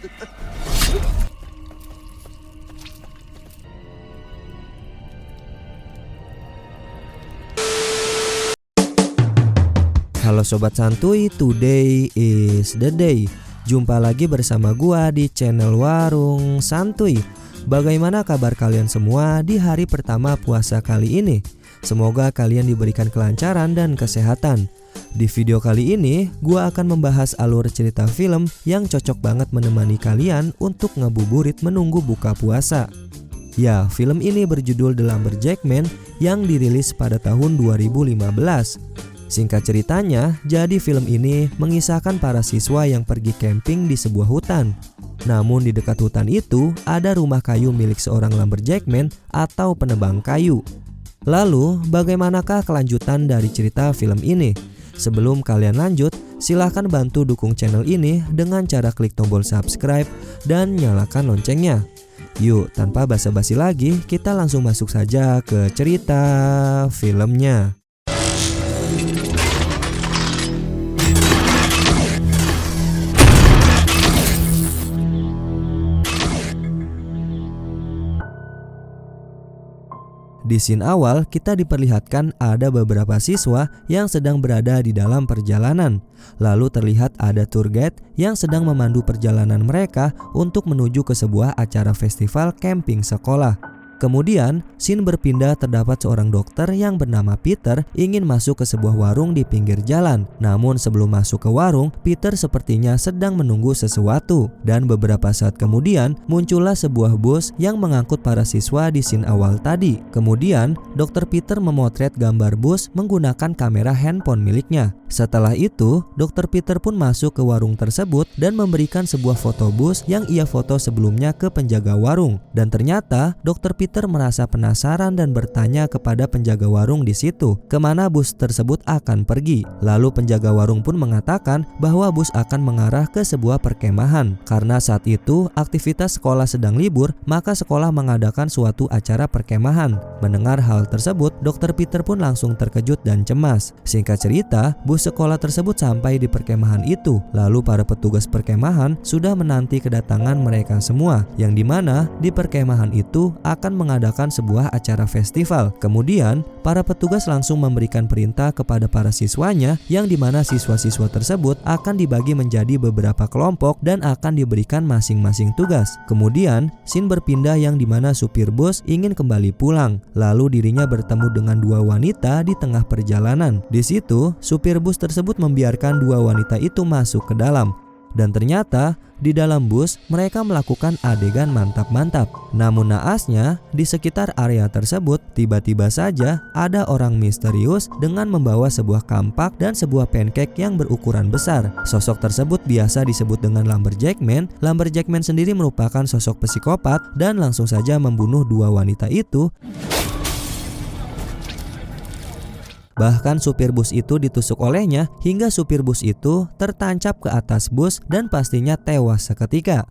Halo Sobat Santuy, today is the day. Jumpa lagi bersama gua di channel Warung Santuy. Bagaimana kabar kalian semua di hari pertama puasa kali ini? Semoga kalian diberikan kelancaran dan kesehatan. Di video kali ini, gua akan membahas alur cerita film yang cocok banget menemani kalian untuk ngabuburit menunggu buka puasa. Ya, film ini berjudul The Lumberjackman yang dirilis pada tahun 2015. Singkat ceritanya, jadi film ini mengisahkan para siswa yang pergi camping di sebuah hutan. Namun di dekat hutan itu ada rumah kayu milik seorang lumberjackman atau penebang kayu. Lalu, bagaimanakah kelanjutan dari cerita film ini? Sebelum kalian lanjut, silahkan bantu dukung channel ini dengan cara klik tombol subscribe dan nyalakan loncengnya. Yuk, tanpa basa-basi lagi, kita langsung masuk saja ke cerita filmnya. Di scene awal kita diperlihatkan ada beberapa siswa yang sedang berada di dalam perjalanan. Lalu terlihat ada tour guide yang sedang memandu perjalanan mereka untuk menuju ke sebuah acara festival camping sekolah. Kemudian, scene berpindah terdapat seorang dokter yang bernama Peter ingin masuk ke sebuah warung di pinggir jalan. Namun sebelum masuk ke warung, Peter sepertinya sedang menunggu sesuatu. Dan beberapa saat kemudian, muncullah sebuah bus yang mengangkut para siswa di scene awal tadi. Kemudian, dokter Peter memotret gambar bus menggunakan kamera handphone miliknya. Setelah itu, dokter Peter pun masuk ke warung tersebut dan memberikan sebuah foto bus yang ia foto sebelumnya ke penjaga warung. Dan ternyata, dokter Peter merasa penasaran dan bertanya kepada penjaga warung di situ, kemana bus tersebut akan pergi. Lalu penjaga warung pun mengatakan bahwa bus akan mengarah ke sebuah perkemahan. Karena saat itu aktivitas sekolah sedang libur, maka sekolah mengadakan suatu acara perkemahan. Mendengar hal tersebut, dokter Peter pun langsung terkejut dan cemas. Singkat cerita, bus sekolah tersebut sampai di perkemahan itu. Lalu para petugas perkemahan sudah menanti kedatangan mereka semua, yang dimana di perkemahan itu akan mengadakan sebuah acara festival. Kemudian, para petugas langsung memberikan perintah kepada para siswanya, yang dimana siswa-siswa tersebut akan dibagi menjadi beberapa kelompok dan akan diberikan masing-masing tugas. Kemudian, scene berpindah yang dimana supir bus ingin kembali pulang. Lalu dirinya bertemu dengan dua wanita di tengah perjalanan. Di situ, supir bus tersebut membiarkan dua wanita itu masuk ke dalam. Dan ternyata di dalam bus mereka melakukan adegan mantap-mantap. Namun naasnya, di sekitar area tersebut tiba-tiba saja ada orang misterius dengan membawa sebuah kampak dan sebuah pancake yang berukuran besar. Sosok tersebut biasa disebut dengan lumberjackman. Lumberjackman sendiri merupakan sosok psikopat dan langsung saja membunuh dua wanita itu. Bahkan supir bus itu ditusuk olehnya hingga supir bus itu tertancap ke atas bus dan pastinya tewas seketika.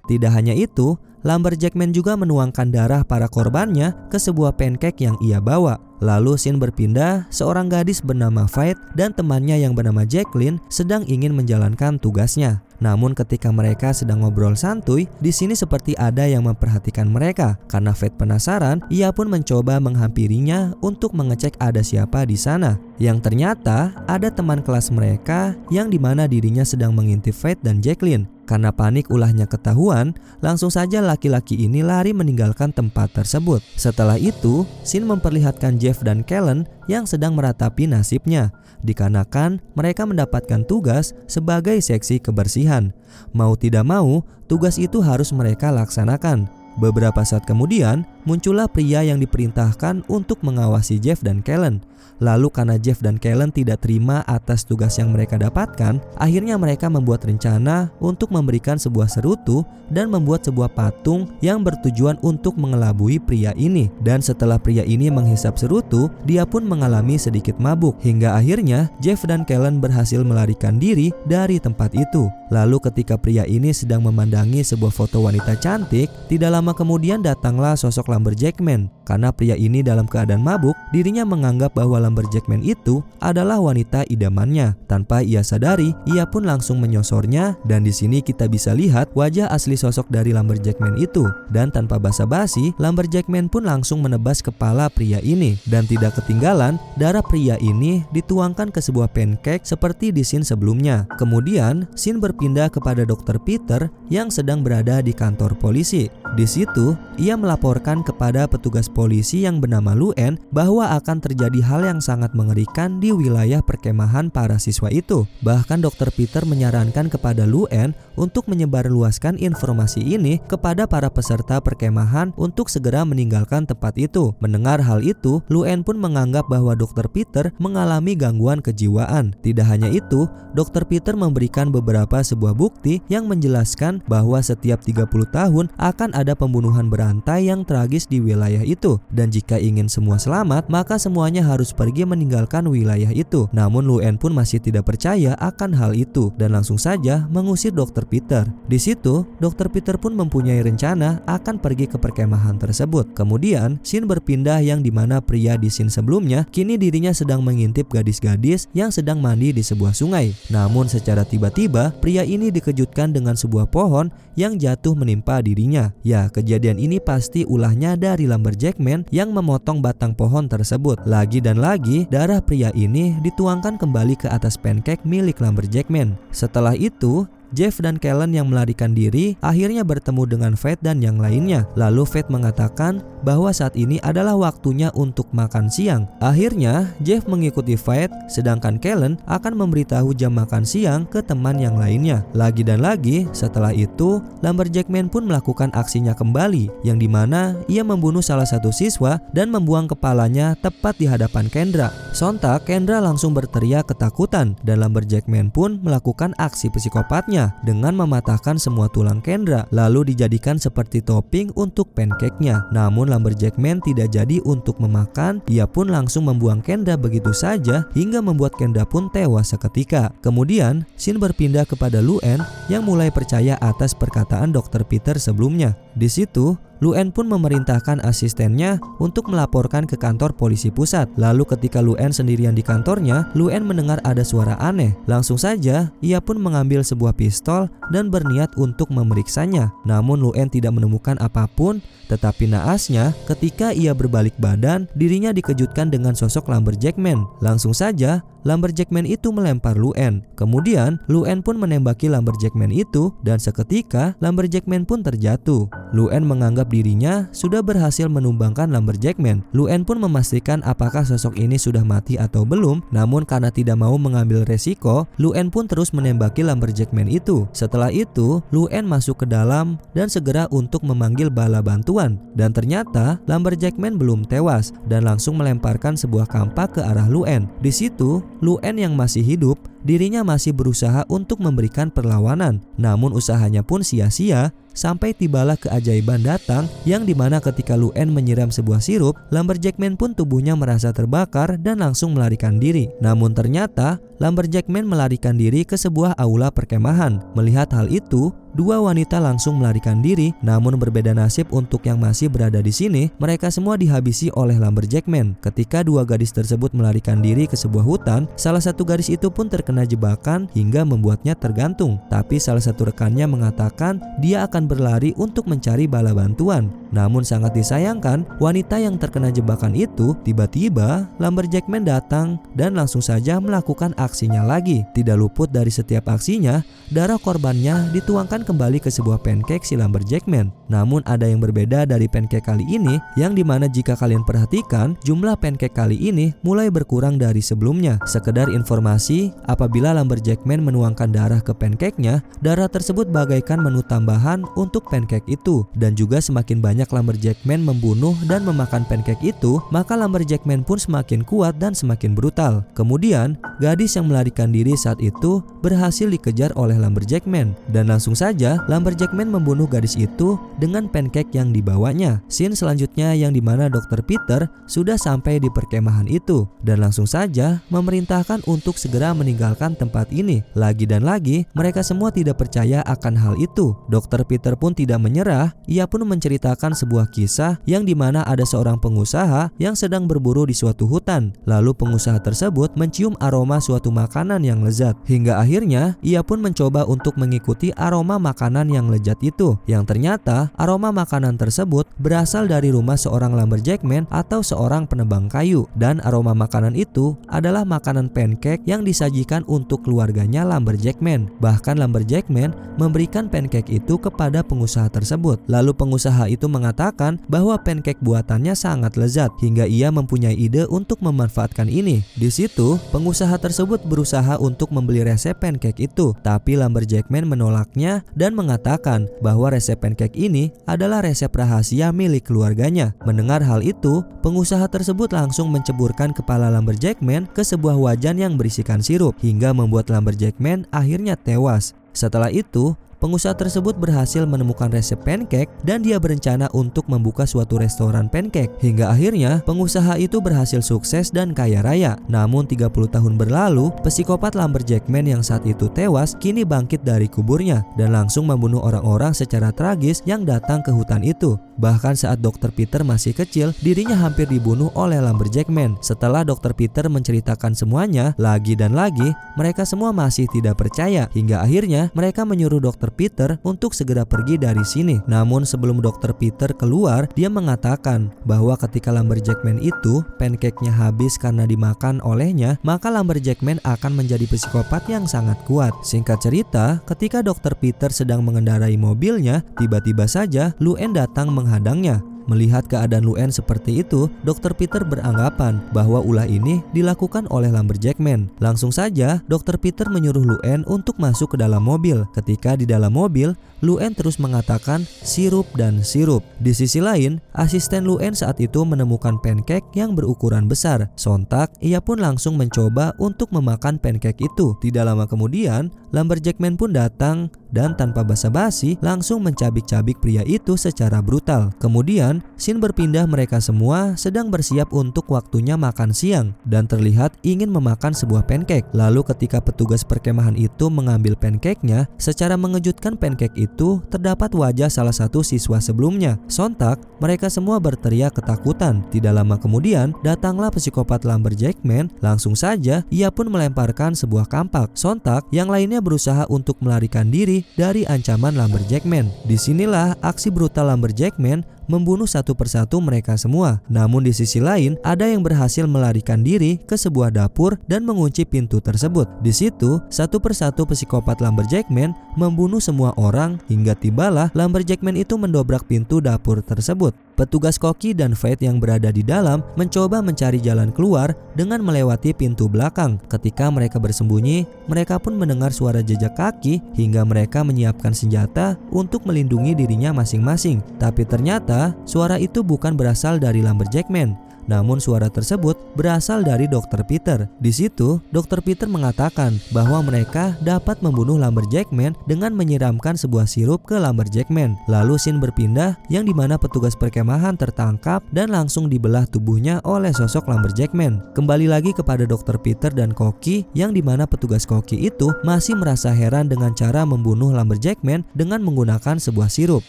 Tidak hanya itu, lumberjackman juga menuangkan darah para korbannya ke sebuah pancake yang ia bawa. Lalu scene berpindah, seorang gadis bernama Faith dan temannya yang bernama Jacqueline sedang ingin menjalankan tugasnya. Namun ketika mereka sedang ngobrol santuy, di sini seperti ada yang memperhatikan mereka. Karena Faith penasaran, ia pun mencoba menghampirinya untuk mengecek ada siapa di sana. Yang ternyata ada teman kelas mereka yang dimana dirinya sedang mengintip Faith dan Jacqueline. Karena panik ulahnya ketahuan, langsung saja laki-laki ini lari meninggalkan tempat tersebut. Setelah itu, scene memperlihatkan Jeff dan Kellen yang sedang meratapi nasibnya, dikarenakan mereka mendapatkan tugas sebagai seksi kebersihan. Mau tidak mau, tugas itu harus mereka laksanakan. Beberapa saat kemudian, muncullah pria yang diperintahkan untuk mengawasi Jeff dan Kellen. Lalu karena Jeff dan Kellen tidak terima atas tugas yang mereka dapatkan, akhirnya mereka membuat rencana untuk memberikan sebuah serutu dan membuat sebuah patung yang bertujuan untuk mengelabui pria ini. Dan setelah pria ini menghisap serutu, dia pun mengalami sedikit mabuk. Hingga akhirnya Jeff dan Kellen berhasil melarikan diri dari tempat itu. Lalu ketika pria ini sedang memandangi sebuah foto wanita cantik, tidak lama kemudian datanglah sosok Lumberjackman. Karena pria ini dalam keadaan mabuk, dirinya menganggap bahwa Lumberjackman itu adalah wanita idamannya. Tanpa ia sadari, ia pun langsung menyosornya, dan di sini kita bisa lihat wajah asli sosok dari Lumberjackman itu. Dan tanpa basa-basi, Lumberjackman pun langsung menebas kepala pria ini. Dan tidak ketinggalan, darah pria ini dituangkan ke sebuah pancake seperti di scene sebelumnya. Kemudian, scene berpindah kepada Dr. Peter yang sedang berada di kantor polisi. Di situ, ia melaporkan kepada petugas polisi yang bernama Luen bahwa akan terjadi hal yang sangat mengerikan di wilayah perkemahan para siswa itu. Bahkan Dr. Peter menyarankan kepada Luen untuk menyebarluaskan informasi ini kepada para peserta perkemahan untuk segera meninggalkan tempat itu. Mendengar hal itu, Luen pun menganggap bahwa Dr. Peter mengalami gangguan kejiwaan. Tidak hanya itu, Dr. Peter memberikan beberapa sebuah bukti yang menjelaskan bahwa setiap 30 tahun akan ada pembunuhan berantai yang tragis di wilayah itu, dan jika ingin semua selamat, maka semuanya harus pergi meninggalkan wilayah itu. Namun Luen pun masih tidak percaya akan hal itu dan langsung saja mengusir Dr. Peter. Di situ, Dr. Peter pun mempunyai rencana akan pergi ke perkemahan tersebut. Kemudian, scene berpindah yang dimana pria di scene sebelumnya kini dirinya sedang mengintip gadis-gadis yang sedang mandi di sebuah sungai. Namun secara tiba-tiba, pria ini dikejutkan dengan sebuah pohon yang jatuh menimpa dirinya. Ya, kejadian ini pasti ulahnya dari Lumberjackman yang memotong batang pohon tersebut. Lagi dan lagi, darah pria ini dituangkan kembali ke atas pancake milik Lumberjackman. Setelah itu, Jeff dan Kellen yang melarikan diri akhirnya bertemu dengan Fate dan yang lainnya. Lalu Fate mengatakan bahwa saat ini adalah waktunya untuk makan siang. Akhirnya Jeff mengikuti Fate, sedangkan Kellen akan memberitahu jam makan siang ke teman yang lainnya. Lagi dan lagi, setelah itu Lumberjackman pun melakukan aksinya kembali, yang dimana ia membunuh salah satu siswa dan membuang kepalanya tepat di hadapan Kendra. Sontak Kendra langsung berteriak ketakutan dan Lumberjackman pun melakukan aksi psikopatnya dengan mematahkan semua tulang Kendra lalu dijadikan seperti topping untuk pancake-nya. Namun Lumberjackman tidak jadi untuk memakan, ia pun langsung membuang Kendra begitu saja hingga membuat Kendra pun tewas seketika. Kemudian scene berpindah kepada Luen yang mulai percaya atas perkataan Dr. Peter sebelumnya. Di situ Luen pun memerintahkan asistennya untuk melaporkan ke kantor polisi pusat. Lalu ketika Luen sendirian di kantornya, Luen mendengar ada suara aneh. Langsung saja, ia pun mengambil sebuah pistol dan berniat untuk memeriksanya. Namun Luen tidak menemukan apapun, tetapi naasnya ketika ia berbalik badan, dirinya dikejutkan dengan sosok Lumberjackman. Langsung saja, Lumberjackman itu melempar Luen. Kemudian Luen pun menembaki Lumberjackman itu dan seketika Lumberjackman pun terjatuh. Luen menganggap dirinya sudah berhasil menumbangkan Lumberjackman. Luen pun memastikan apakah sosok ini sudah mati atau belum. Namun karena tidak mau mengambil resiko, Luen pun terus menembaki Lumberjackman itu. Setelah itu, Luen masuk ke dalam dan segera untuk memanggil bala bantuan. Dan ternyata Lumberjackman belum tewas dan langsung melemparkan sebuah kampak ke arah Luen. Di situ Luen yang masih hidup, dirinya masih berusaha untuk memberikan perlawanan. Namun usahanya pun sia-sia sampai tibalah keajaiban datang, yang dimana ketika Luen menyiram sebuah sirup, Lumberjackman pun tubuhnya merasa terbakar dan langsung melarikan diri. Namun ternyata Lumberjackman melarikan diri ke sebuah aula perkemahan. Melihat hal itu, dua wanita langsung melarikan diri. Namun berbeda nasib untuk yang masih berada di sini, mereka semua dihabisi oleh Lumberjackman. Ketika dua gadis tersebut melarikan diri ke sebuah hutan, salah satu gadis itu pun terkena jebakan hingga membuatnya tergantung. Tapi salah satu rekannya mengatakan dia akan berlari untuk mencari bala bantuan. Namun sangat disayangkan, wanita yang terkena jebakan itu tiba-tiba Lumberjackman datang dan langsung saja melakukan aksinya lagi. Tidak luput dari setiap aksinya, darah korbannya dituangkan kembali ke sebuah pancake si Lumberjackman. Namun ada yang berbeda dari pancake kali ini, yang dimana jika kalian perhatikan, jumlah pancake kali ini mulai berkurang dari sebelumnya. Sekedar informasi, apabila Lumberjackman menuangkan darah ke pancake-nya, darah tersebut bagaikan menu tambahan untuk pancake itu. Dan juga semakin banyak Lumberjackman membunuh dan memakan pancake itu, maka Lumberjackman pun semakin kuat dan semakin brutal. Kemudian, gadis yang yang melarikan diri saat itu berhasil dikejar oleh Lumberjackman. Dan langsung saja Lumberjackman membunuh gadis itu dengan pancake yang dibawanya. Scene selanjutnya yang dimana Dr. Peter sudah sampai di perkemahan itu dan langsung saja memerintahkan untuk segera meninggalkan tempat ini. Lagi dan lagi mereka semua tidak percaya akan hal itu. Dr. Peter pun tidak menyerah. Ia pun menceritakan sebuah kisah yang dimana ada seorang pengusaha yang sedang berburu di suatu hutan. Lalu pengusaha tersebut mencium aroma suatu makanan yang lezat. Hingga akhirnya ia pun mencoba untuk mengikuti aroma makanan yang lezat itu. Yang ternyata aroma makanan tersebut berasal dari rumah seorang Lumberjackman atau seorang penebang kayu. Dan aroma makanan itu adalah makanan pancake yang disajikan untuk keluarganya Lumberjackman. Bahkan Lumberjackman memberikan pancake itu kepada pengusaha tersebut. Lalu pengusaha itu mengatakan bahwa pancake buatannya sangat lezat hingga ia mempunyai ide untuk memanfaatkan ini. Di situ pengusaha tersebut berusaha untuk membeli resep pancake itu, tapi Lumberjackman menolaknya dan mengatakan bahwa resep pancake ini adalah resep rahasia milik keluarganya. Mendengar hal itu, pengusaha tersebut langsung menceburkan kepala Lumberjackman ke sebuah wajan yang berisikan sirup hingga membuat Lumberjackman akhirnya tewas. Setelah itu, pengusaha tersebut berhasil menemukan resep pancake dan dia berencana untuk membuka suatu restoran pancake. Hingga akhirnya pengusaha itu berhasil sukses dan kaya raya. Namun 30 tahun berlalu, psikopat Lumberjackman yang saat itu tewas kini bangkit dari kuburnya dan langsung membunuh orang-orang secara tragis yang datang ke hutan itu. Bahkan saat Dr. Peter masih kecil, dirinya hampir dibunuh oleh Lumberjackman. Setelah Dr. Peter menceritakan semuanya lagi dan lagi, mereka semua masih tidak percaya. Hingga akhirnya mereka menyuruh Dr. Peter untuk segera pergi dari sini. Namun sebelum Dr. Peter keluar, dia mengatakan bahwa ketika Lumberjackman itu pancake-nya habis karena dimakan olehnya, maka Lumberjackman akan menjadi psikopat yang sangat kuat. Singkat cerita, ketika Dr. Peter sedang mengendarai mobilnya, tiba-tiba saja Luen datang menghadangnya. Melihat keadaan Luen seperti itu, Dr. Peter beranggapan bahwa ulah ini dilakukan oleh Lumberjackman. Langsung saja Dr. Peter menyuruh Luen untuk masuk ke dalam mobil. Ketika di dalam mobil, Luen terus mengatakan sirup dan sirup. Di sisi lain, asisten Luen saat itu menemukan pancake yang berukuran besar. Sontak, ia pun langsung mencoba untuk memakan pancake itu. Tidak lama kemudian, Lumberjackman pun datang dan tanpa basa-basi langsung mencabik-cabik pria itu secara brutal. Kemudian, scene berpindah mereka semua sedang bersiap untuk waktunya makan siang dan terlihat ingin memakan sebuah pancake. Lalu ketika petugas perkemahan itu mengambil pancake-nya, secara mengejutkan pancake itu terdapat wajah salah satu siswa sebelumnya. Sontak, mereka semua berteriak ketakutan. Tidak lama kemudian, datanglah psikopat Lumberjackman. Langsung saja, ia pun melemparkan sebuah kampak. Sontak, yang lainnya berusaha untuk melarikan diri dari ancaman Lumberjackman. Disinilah aksi brutal Lumberjackman membunuh satu persatu mereka semua. Namun di sisi lain, ada yang berhasil melarikan diri ke sebuah dapur dan mengunci pintu tersebut. Di situ, satu persatu psikopat Lumberjackman membunuh semua orang hingga tibalah Lumberjackman itu mendobrak pintu dapur tersebut. Petugas Koki dan Fate yang berada di dalam mencoba mencari jalan keluar dengan melewati pintu belakang. Ketika mereka bersembunyi, mereka pun mendengar suara jejak kaki hingga mereka menyiapkan senjata untuk melindungi dirinya masing-masing. Tapi ternyata suara itu bukan berasal dari Lumberjackman. Namun suara tersebut berasal dari Dr. Peter. Di situ, Dr. Peter mengatakan bahwa mereka dapat membunuh Lumberjackman dengan menyiramkan sebuah sirup ke Lumberjackman. Lalu scene berpindah yang dimana petugas perkemahan tertangkap dan langsung dibelah tubuhnya oleh sosok Lumberjackman. Kembali lagi kepada Dr. Peter dan Koki yang dimana petugas Koki itu masih merasa heran dengan cara membunuh Lumberjackman dengan menggunakan sebuah sirup.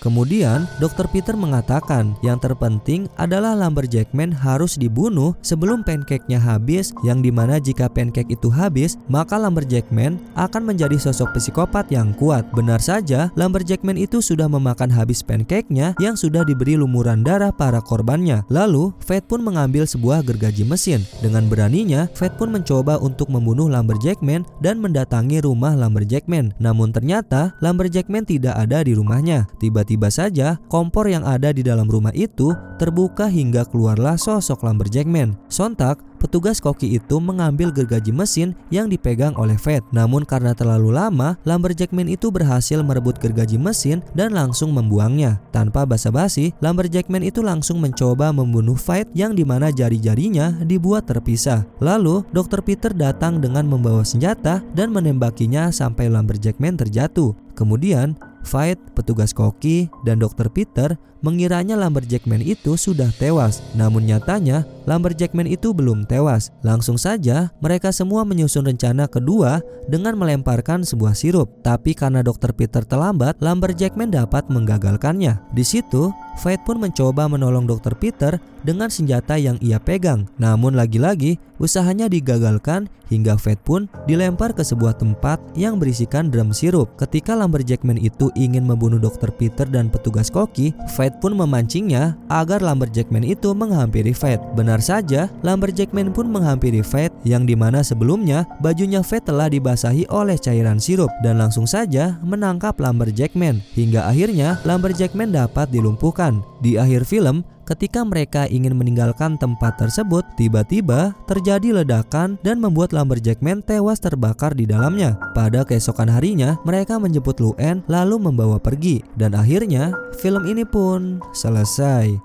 Kemudian, Dr. Peter mengatakan yang terpenting adalah Lumberjackman harus dibunuh sebelum pancake-nya habis, yang dimana jika pancake itu habis, maka Lumberjackman akan menjadi sosok psikopat yang kuat. Benar saja, Lumberjackman itu sudah memakan habis pancake-nya yang sudah diberi lumuran darah para korbannya. Lalu, Fate pun mengambil sebuah gergaji mesin. Dengan beraninya, Fate pun mencoba untuk membunuh Lumberjackman dan mendatangi rumah Lumberjackman. Namun ternyata, Lumberjackman tidak ada di rumahnya. Tiba-tiba saja, kompor yang ada di dalam rumah itu terbuka hingga keluarlah sosok sosok Lumberjackman. Sontak, petugas koki itu mengambil gergaji mesin yang dipegang oleh Fate. Namun karena terlalu lama, Lumberjackman itu berhasil merebut gergaji mesin dan langsung membuangnya. Tanpa basa-basi, Lumberjackman itu langsung mencoba membunuh Fate yang dimana jari-jarinya dibuat terpisah. Lalu, Dr. Peter datang dengan membawa senjata dan menembakinya sampai Lumberjackman terjatuh. Kemudian, Fate, petugas koki, dan Dr. Peter mengiranya Lumberjackman itu sudah tewas. Namun nyatanya Lumberjackman itu belum tewas. Langsung saja mereka semua menyusun rencana kedua dengan melemparkan sebuah sirup. Tapi karena Dr. Peter terlambat, Lumberjackman dapat menggagalkannya. Di situ Fate pun mencoba menolong Dr. Peter dengan senjata yang ia pegang. Namun lagi-lagi usahanya digagalkan hingga Fate pun dilempar ke sebuah tempat yang berisikan drum sirup. Ketika Lumberjackman itu ingin membunuh Dr. Peter dan petugas koki, Fate pun memancingnya agar Lumberjackman itu menghampiri Fate. Benar saja, Lumberjackman pun menghampiri Fate yang dimana sebelumnya bajunya Fate telah dibasahi oleh cairan sirup dan langsung saja menangkap Lumberjackman hingga akhirnya Lumberjackman dapat dilumpuhkan. Di akhir film, ketika mereka ingin meninggalkan tempat tersebut, tiba-tiba terjadi ledakan dan membuat Lumberjackman tewas terbakar di dalamnya. Pada keesokan harinya, mereka menjemput Luen lalu membawa pergi. Dan akhirnya, film ini pun selesai.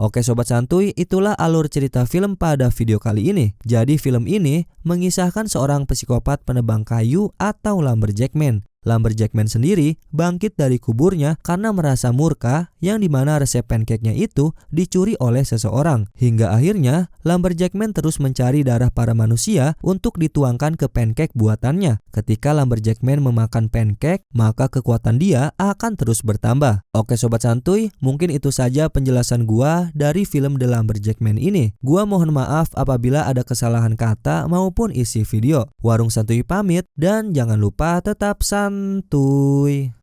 Oke Sobat Santuy, itulah alur cerita film pada video kali ini. Jadi film ini mengisahkan seorang psikopat penebang kayu atau Lumberjackman. Lumberjackman sendiri bangkit dari kuburnya karena merasa murka yang dimana resep pancake-nya itu dicuri oleh seseorang. Hingga akhirnya Lumberjackman terus mencari darah para manusia untuk dituangkan ke pancake buatannya. Ketika Lumberjackman memakan pancake, maka kekuatan dia akan terus bertambah. Oke Sobat Santuy, mungkin itu saja penjelasan gua dari film The Lumberjackman ini. Gua mohon maaf apabila ada kesalahan kata maupun isi video. Warung Santuy pamit dan jangan lupa tetap santuy.